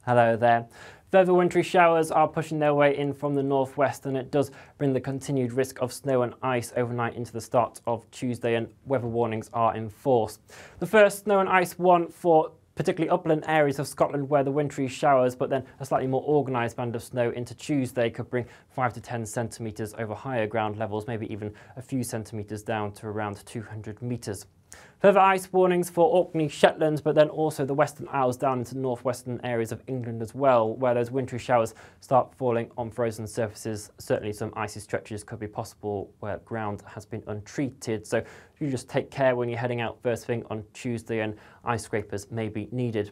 Hello there. Further wintry showers are pushing their way in from the northwest, and it does bring the continued risk of snow and ice overnight into the start of Tuesday, and weather warnings are in force. The first snow and ice one for particularly upland areas of Scotland where the wintry showers, but then a slightly more organised band of snow into Tuesday could bring 5 to 10 centimetres over higher ground levels, maybe even a few centimetres down to around 200 metres. Further ice warnings for Orkney, Shetland, but then also the Western Isles down into northwestern areas of England as well, where those wintry showers start falling on frozen surfaces. Certainly some icy stretches could be possible where ground has been untreated, so you just take care when you're heading out first thing on Tuesday, and ice scrapers may be needed.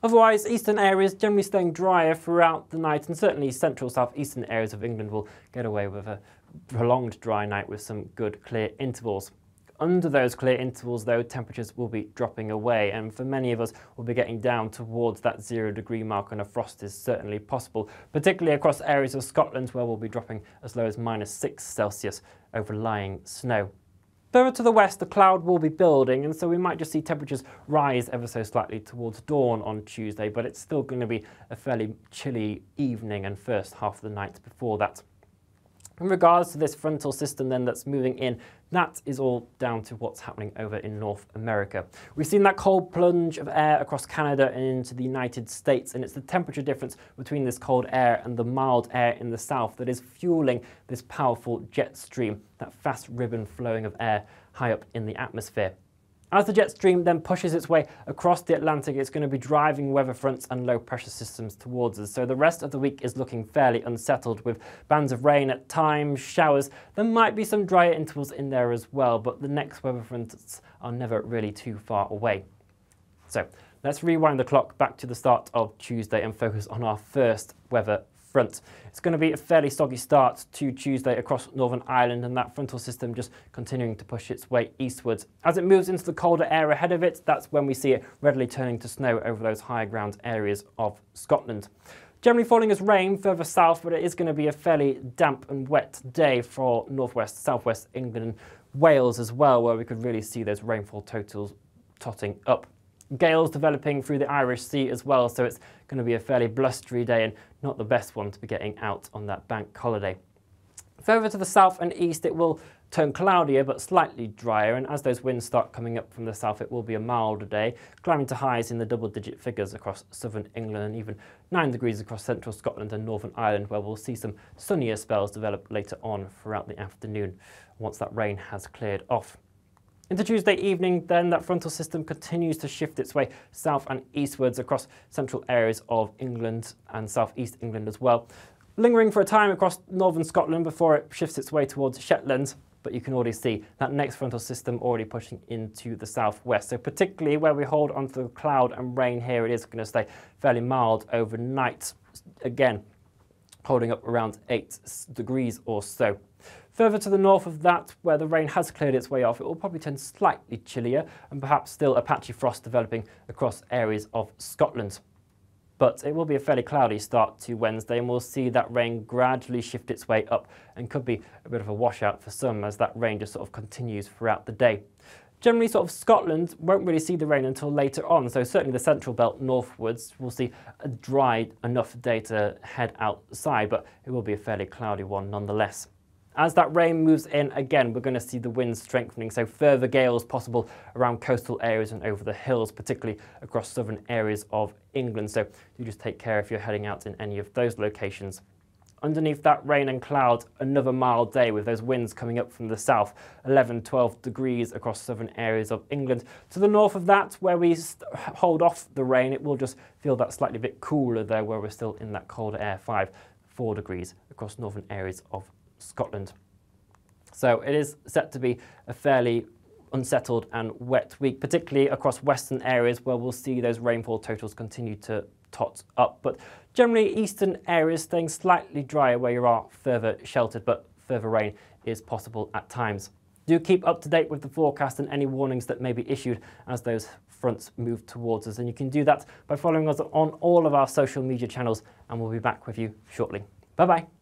Otherwise, eastern areas generally staying drier throughout the night, and certainly central southeastern areas of England will get away with a prolonged dry night with some good clear intervals. Under those clear intervals, though, temperatures will be dropping away, and for many of us, we'll be getting down towards that 0-degree mark, and a frost is certainly possible, particularly across areas of Scotland where we'll be dropping as low as -6°C over lying snow. Further to the west, the cloud will be building, and so we might just see temperatures rise ever so slightly towards dawn on Tuesday, but it's still going to be a fairly chilly evening and first half of the night before that. In regards to this frontal system then that's moving in, that is all down to what's happening over in North America. We've seen that cold plunge of air across Canada and into the United States, and it's the temperature difference between this cold air and the mild air in the south that is fueling this powerful jet stream, that fast ribbon flowing of air high up in the atmosphere. As the jet stream then pushes its way across the Atlantic, it's going to be driving weather fronts and low pressure systems towards us. So the rest of the week is looking fairly unsettled, with bands of rain at times, showers. There might be some drier intervals in there as well, but the next weather fronts are never really too far away. So let's rewind the clock back to the start of Tuesday and focus on our first weather front. It's going to be a fairly soggy start to Tuesday across Northern Ireland, and that frontal system just continuing to push its way eastwards. As it moves into the colder air ahead of it, that's when we see it readily turning to snow over those higher ground areas of Scotland. Generally falling as rain further south, but it is going to be a fairly damp and wet day for northwest, southwest England and Wales as well, where we could really see those rainfall totals totting up. Gales developing through the Irish Sea as well, so it's going to be a fairly blustery day and not the best one to be getting out on that bank holiday. Further to the south and east, it will turn cloudier but slightly drier, and as those winds start coming up from the south, it will be a milder day, climbing to highs in the double-digit figures across southern England, and even 9 degrees across central Scotland and Northern Ireland, where we'll see some sunnier spells develop later on throughout the afternoon once that rain has cleared off. Into Tuesday evening, then, that frontal system continues to shift its way south and eastwards across central areas of England and southeast England as well, lingering for a time across northern Scotland before it shifts its way towards Shetland. But you can already see that next frontal system already pushing into the southwest. So particularly where we hold onto the cloud and rain here, it is going to stay fairly mild overnight, again holding up around 8 degrees or so. Further to the north of that, where the rain has cleared its way off, it will probably turn slightly chillier, and perhaps still a patchy frost developing across areas of Scotland. But it will be a fairly cloudy start to Wednesday, and we'll see that rain gradually shift its way up, and could be a bit of a washout for some as that rain just sort of continues throughout the day. Generally, sort of Scotland won't really see the rain until later on, so certainly the central belt northwards will see a dry enough day to head outside, but it will be a fairly cloudy one nonetheless. As that rain moves in, again, we're going to see the winds strengthening, so further gales possible around coastal areas and over the hills, particularly across southern areas of England. So do just take care if you're heading out in any of those locations. Underneath that rain and cloud, another mild day with those winds coming up from the south, 11-12 degrees across southern areas of England. To the north of that, where we hold off the rain, it will just feel that slightly bit cooler there, where we're still in that colder air, 5-4 degrees across northern areas of Scotland. So it is set to be a fairly unsettled and wet week, particularly across western areas where we'll see those rainfall totals continue to tot up. But generally eastern areas staying slightly drier where you are further sheltered, but further rain is possible at times. Do keep up to date with the forecast and any warnings that may be issued as those fronts move towards us. And you can do that by following us on all of our social media channels, and we'll be back with you shortly. Bye-bye.